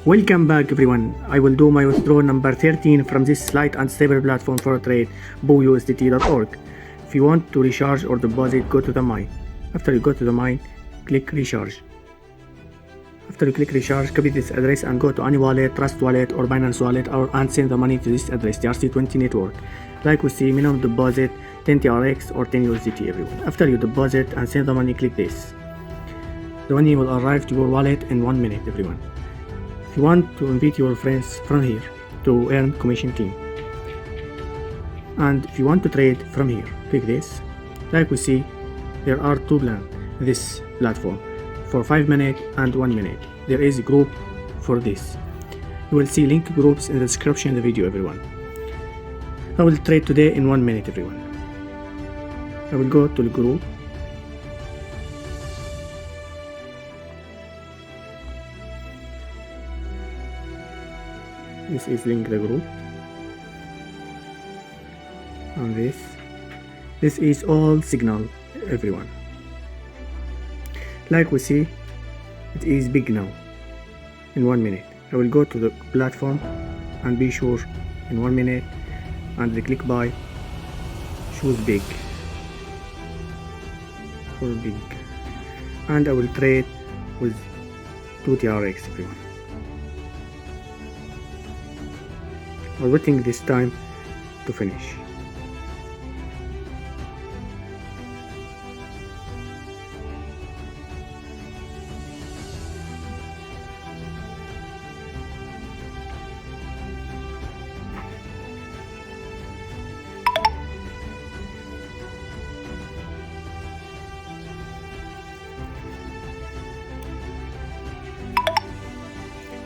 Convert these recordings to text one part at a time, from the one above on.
Welcome back everyone. I will do my withdrawal number 13 from this light and stable platform for trade, BOUSDT.org. If you want to recharge or deposit, go to the mine. After you go to the mine, click recharge. After you click recharge, copy this address and go to any wallet, Trust Wallet or Binance Wallet and send the money to this address, the RC20 network. Like we see, minimum deposit 10 TRX or 10 USDT everyone. After you deposit and send the money, click this. The money will arrive to your wallet in 1 minute everyone. If you want to invite your friends from here to earn commission team, and if you want to trade from here, click this. Like we see, there are two plans in this platform for 5 minutes and 1 minute. There is a group for this. You will see link groups in the description of the video everyone. I will trade today in 1 minute everyone. I will go to the group. This is link the group, and this is all signal everyone. Like we see, it is big now in 1 minute. I will go to the platform and be sure in 1 minute, and the click buy choose big for big, and I will trade with 2 TRX everyone. I'm waiting this time to finish.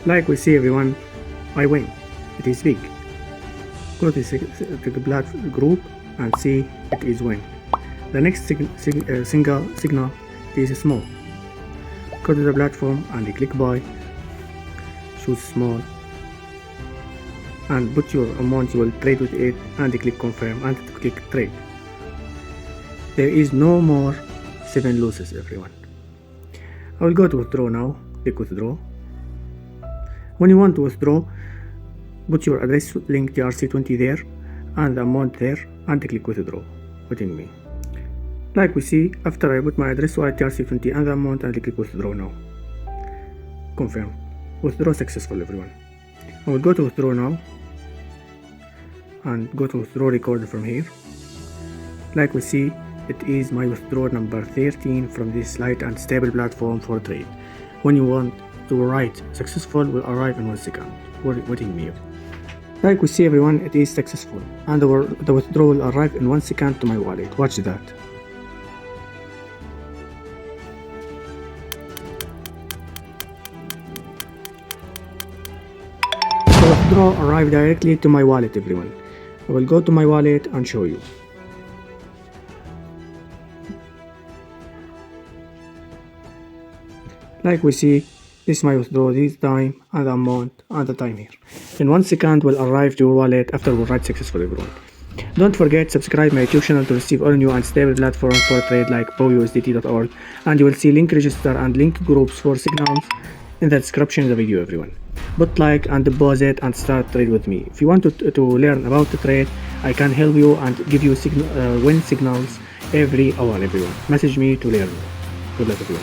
Like we see everyone, I win. It is big. Go to the group and see it is win. The next signal is small. Go to the platform and click buy, choose small, and put your amount you will trade with it, and click confirm and click trade. There is no more 7 losses everyone. I will go to withdraw now. Click withdraw. When you want to withdraw, put your address link RC20 there and the amount there and click withdraw within me. Like we see, after I put my address wallet RC20 and the amount and click withdraw now. Confirm. Withdraw successful everyone. I will go to withdraw now and go to withdraw record from here. Like we see, it is my withdrawal number 13 from this light and stable platform for trade. When you want to write successful, will arrive in 1 second. Waiting me. Like we see everyone, it is successful and the withdrawal will arrive in 1 second to my wallet. Watch that. The withdrawal arrived directly to my wallet everyone. I will go to my wallet and show you. Like we see, this is my withdrawal, this time and the amount and the time here. In 1 second will arrive to your wallet after we write successful everyone. Don't forget subscribe my YouTube channel to receive all new and stable platforms for trade like BOUSDT.org, and you will see link register and link groups for signals in the description of the video everyone. Put like and deposit and start trade with me. If you want to learn about the trade, I can help you and give you win signals every hour everyone. Message me to learn. Good luck everyone.